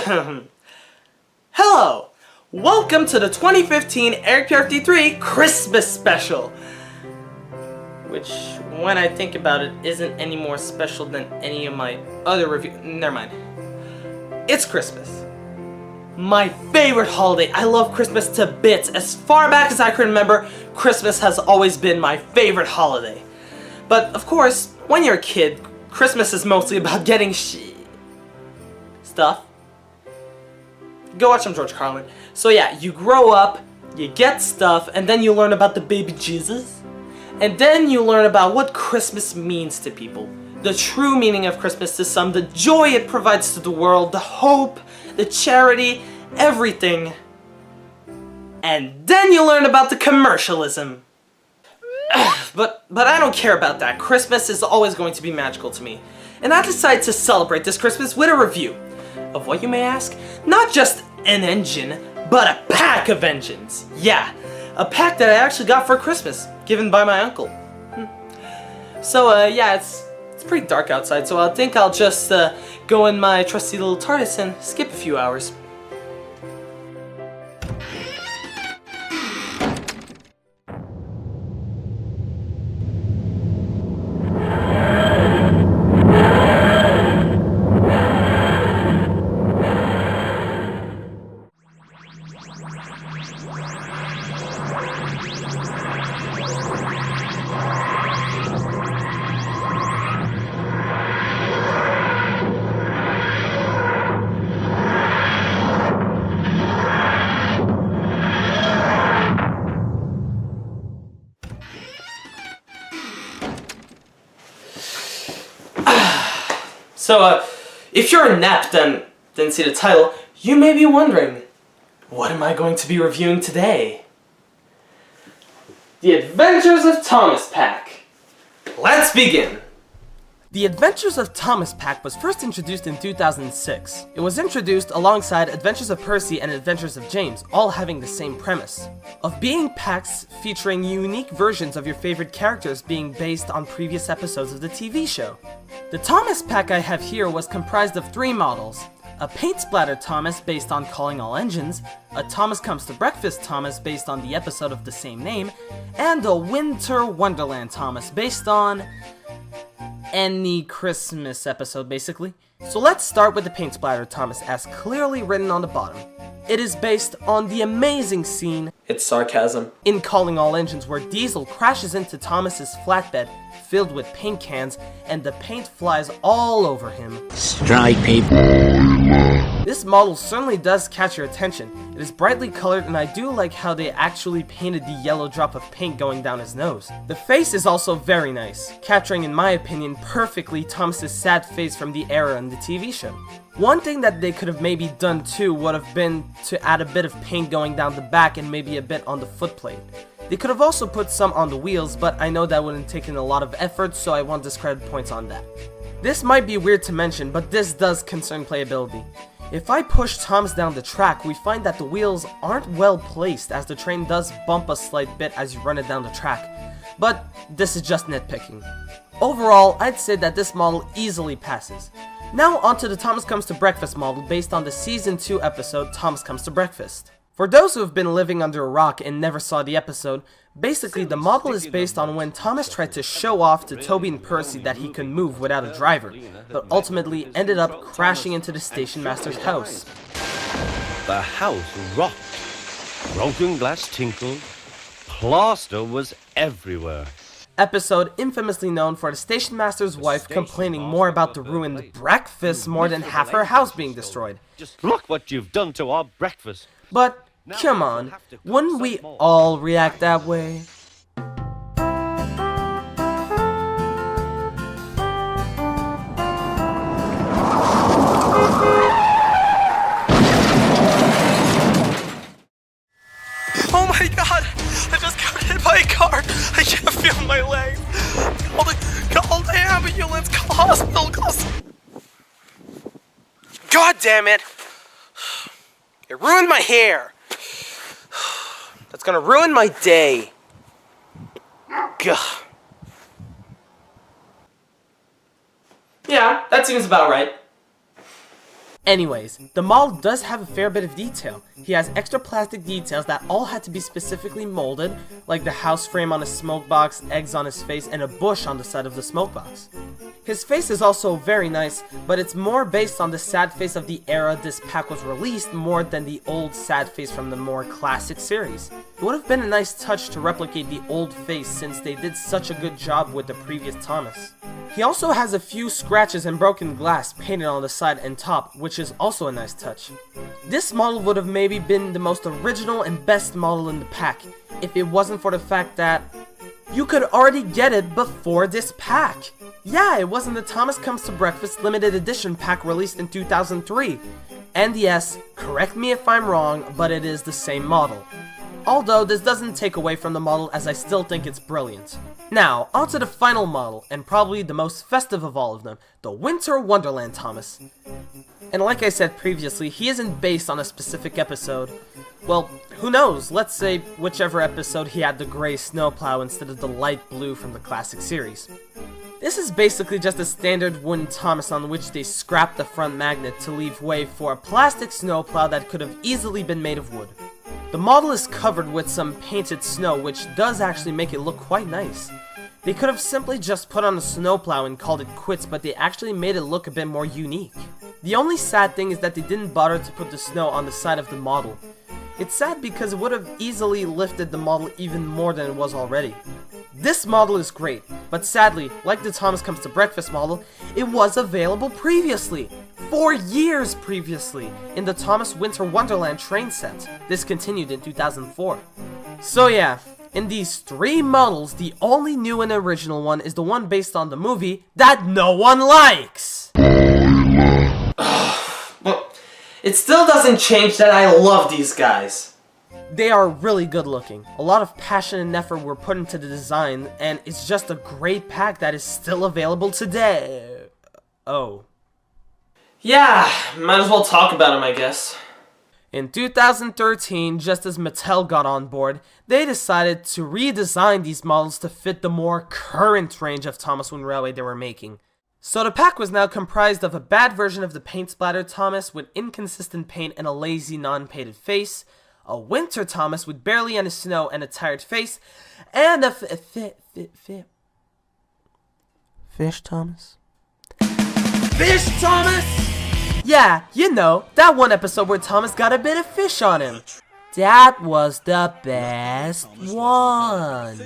Hello! Welcome to the 2015 Éric-Pierre 3 Christmas Special! Which, when I think about it, isn't any more special than any of my other reviews. Never mind. It's Christmas. My favorite holiday. I love Christmas to bits. As far back as I can remember, Christmas has always been my favorite holiday. But, of course, when you're a kid, Christmas is mostly about getting stuff. Go watch some George Carlin. So yeah, you grow up, you get stuff, and then you learn about the baby Jesus. And then you learn about what Christmas means to people. The true meaning of Christmas to some, the joy it provides to the world, the hope, the charity, everything. And then you learn about the commercialism. But I don't care about that. Christmas is always going to be magical to me. And I decided to celebrate this Christmas with a review. Of what, you may ask? Not just an engine, but a pack of engines. Yeah, a pack that I actually got for Christmas, given by my uncle. So yeah, it's pretty dark outside, so I think I'll just go in my trusty little TARDIS and skip a few hours. So, if you're inept and didn't see the title, you may be wondering, what am I going to be reviewing today? The Adventures of Thomas Pack. Let's begin! The Adventures of Thomas Pack was first introduced in 2006. It was introduced alongside Adventures of Percy and Adventures of James, all having the same premise, of being packs featuring unique versions of your favorite characters being based on previous episodes of the TV show. The Thomas Pack I have here was comprised of 3 models: a Paint Splatter Thomas based on Calling All Engines, a Thomas Comes to Breakfast Thomas based on the episode of the same name, and a Winter Wonderland Thomas based on any Christmas episode, basically. So let's start with the Paint Splatter Thomas, as clearly written on the bottom. It is based on the amazing scene, it's sarcasm, in Calling All Engines, where Diesel crashes into Thomas's flatbed filled with paint cans, and the paint flies all over him. Stripey. This model certainly does catch your attention. It is brightly colored, and I do like how they actually painted the yellow drop of paint going down his nose. The face is also very nice, capturing, in my opinion, perfectly Thomas's sad face from the era in the TV show. One thing that they could have maybe done too would have been to add a bit of paint going down the back and maybe a bit on the footplate. They could have also put some on the wheels, but I know that would have taken a lot of effort, so I won't discredit points on that. This might be weird to mention, but this does concern playability. If I push Thomas down the track, we find that the wheels aren't well placed, as the train does bump a slight bit as you run it down the track. But this is just nitpicking. Overall, I'd say that this model easily passes. Now onto the Thomas Comes to Breakfast model based on the Season 2 episode Thomas Comes to Breakfast. For those who have been living under a rock and never saw the episode, basically the model is based on when Thomas tried to show off to Toby and Percy that he could move without a driver, but ultimately ended up crashing into the station master's house. The house rocked. Broken glass tinkled. Plaster was everywhere. Episode infamously known for the station master's wife complaining more about the ruined breakfast more than half her house being destroyed. Just look what you've done to our breakfast. But, come on, wouldn't we all react that way? Oh my god! I just got hit by a car! I can't feel my legs! Call the ambulance! Call hospital! God damn it! It ruined my hair! That's gonna ruin my day! Gah. Yeah, that seems about right. Anyways, the model does have a fair bit of detail. He has extra plastic details that all had to be specifically molded, like the house frame on his smoke box, eggs on his face, and a bush on the side of the smoke box. His face is also very nice, but it's more based on the sad face of the era this pack was released more than the old sad face from the more classic series. It would have been a nice touch to replicate the old face since they did such a good job with the previous Thomas. He also has a few scratches and broken glass painted on the side and top, which is also a nice touch. This model would have maybe been the most original and best model in the pack, if it wasn't for the fact that you could already get it before this pack. Yeah, it was in the Thomas Comes to Breakfast limited edition pack released in 2003. And yes, correct me if I'm wrong, but it is the same model. Although this doesn't take away from the model, as I still think it's brilliant. Now, onto the final model, and probably the most festive of all of them, the Winter Wonderland Thomas. And like I said previously, he isn't based on a specific episode. Well, who knows, let's say whichever episode he had the gray snowplow instead of the light blue from the classic series. This is basically just a standard wooden Thomas on which they scrapped the front magnet to leave way for a plastic snowplow that could have easily been made of wood. The model is covered with some painted snow, which does actually make it look quite nice. They could have simply just put on a snowplow and called it quits, but they actually made it look a bit more unique. The only sad thing is that they didn't bother to put the snow on the side of the model. It's sad because it would have easily lifted the model even more than it was already. This model is great, but sadly, like the Thomas Comes to Breakfast model, it was available previously. 4 years previously, in the Thomas Winter Wonderland train set. This continued in 2004. So yeah, in these 3 models, the only new and original one is the one based on the movie that no one likes! But it still doesn't change that I love these guys. They are really good looking. A lot of passion and effort were put into the design, and it's just a great pack that is still available today. Oh. Yeah, might as well talk about him, I guess. In 2013, just as Mattel got on board, they decided to redesign these models to fit the more current range of Thomas Wind Railway they were making. So the pack was now comprised of a bad version of the paint splatter Thomas with inconsistent paint and a lazy non-painted face, a winter Thomas with barely any snow and a tired face, and a Fish Thomas? Fish Thomas? Yeah, you know, that one episode where Thomas got a bit of fish on him. That was the best one.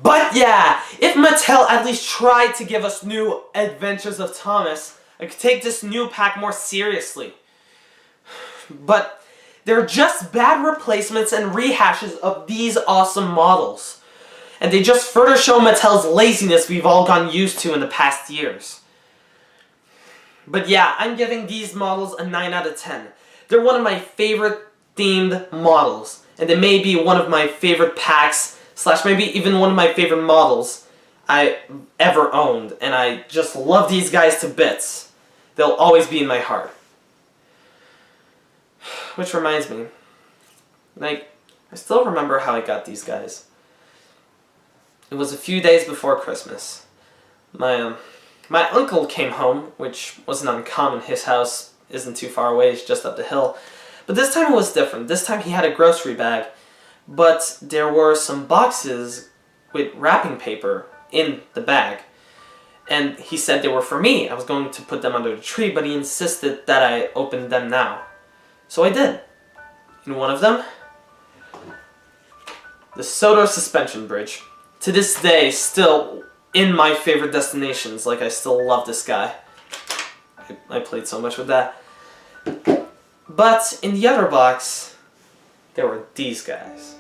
But yeah, if Mattel at least tried to give us new adventures of Thomas, I could take this new pack more seriously. But they're just bad replacements and rehashes of these awesome models. And they just further show Mattel's laziness we've all gotten used to in the past years. But yeah, I'm giving these models a 9 out of 10. They're one of my favorite themed models. And they may be one of my favorite packs, / maybe even one of my favorite models I ever owned. And I just love these guys to bits. They'll always be in my heart. Which reminds me, I still remember how I got these guys. It was a few days before Christmas. My uncle came home, which wasn't uncommon. His house isn't too far away, it's just up the hill. But this time it was different. This time he had a grocery bag, but there were some boxes with wrapping paper in the bag. And he said they were for me. I was going to put them under the tree, but he insisted that I open them now. So I did. In one of them, the Soto suspension bridge. To this day, still in my favorite destinations. Like, I still love this guy. I played so much with that. But in the other box, there were these guys.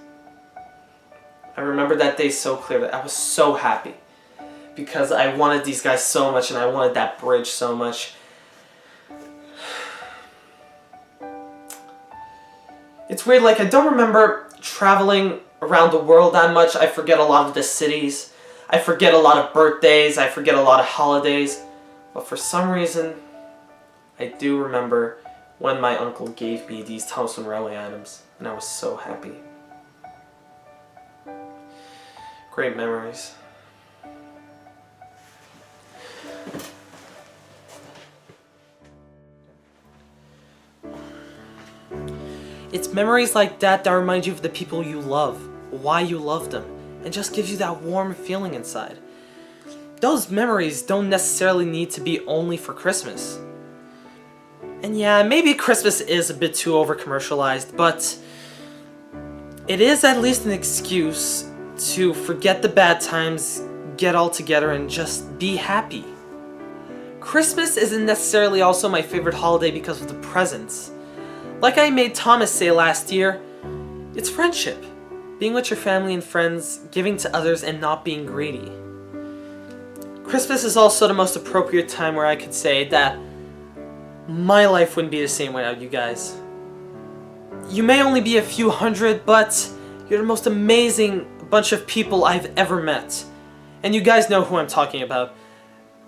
I remember that day so clearly. I was so happy. Because I wanted these guys so much, and I wanted that bridge so much. It's weird, like, I don't remember traveling around the world that much. I forget a lot of the cities. I forget a lot of birthdays. I forget a lot of holidays. But for some reason, I do remember when my uncle gave me these Thomas Wind Railway items. And I was so happy. Great memories. It's memories like that that remind you of the people you love, why you love them, and just gives you that warm feeling inside. Those memories don't necessarily need to be only for Christmas. And yeah, maybe Christmas is a bit too over-commercialized, but it is at least an excuse to forget the bad times, get all together, and just be happy. Christmas isn't necessarily also my favorite holiday because of the presents. Like I made Thomas say last year, it's friendship. Being with your family and friends, giving to others, and not being greedy. Christmas is also the most appropriate time where I could say that my life wouldn't be the same without you guys. You may only be a few hundred, but you're the most amazing bunch of people I've ever met. And you guys know who I'm talking about.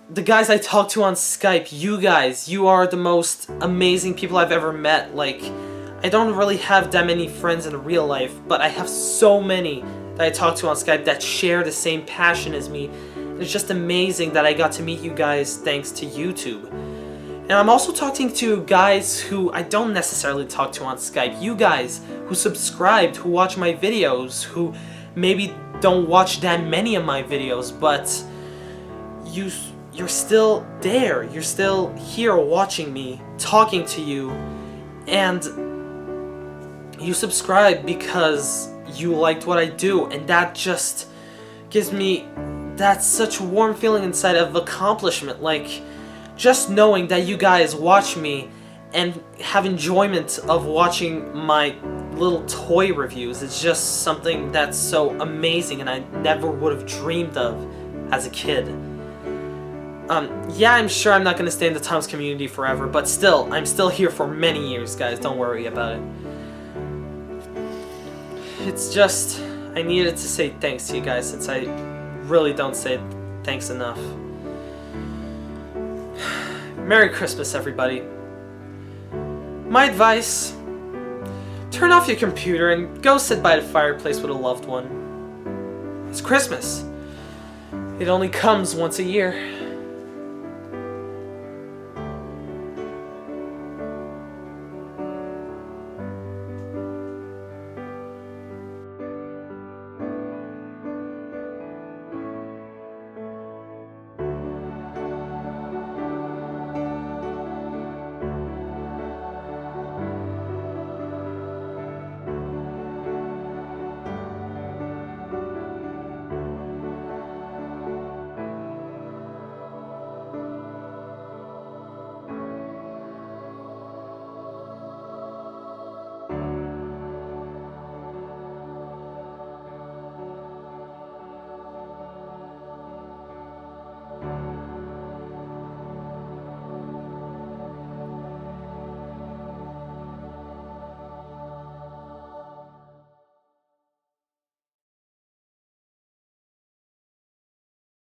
The guys I talk to on Skype, you guys, you are the most amazing people I've ever met. Like, I don't really have that many friends in real life, but I have so many that I talk to on Skype that share the same passion as me. It's just amazing that I got to meet you guys thanks to YouTube. And I'm also talking to guys who I don't necessarily talk to on Skype. You guys who subscribed, who watch my videos, who maybe don't watch that many of my videos, but you're still there. You're still here watching me, talking to you, and you subscribe because you liked what I do, and that just gives me that such warm feeling inside of accomplishment. Like, just knowing that you guys watch me and have enjoyment of watching my little toy reviews, it's just something that's so amazing and I never would have dreamed of as a kid. Yeah, I'm sure I'm not going to stay in the Tom's community forever, but still, I'm still here for many years, guys. Don't worry about it. It's just, I needed to say thanks to you guys since I really don't say thanks enough. Merry Christmas, everybody. My advice, turn off your computer and go sit by the fireplace with a loved one. It's Christmas. It only comes once a year.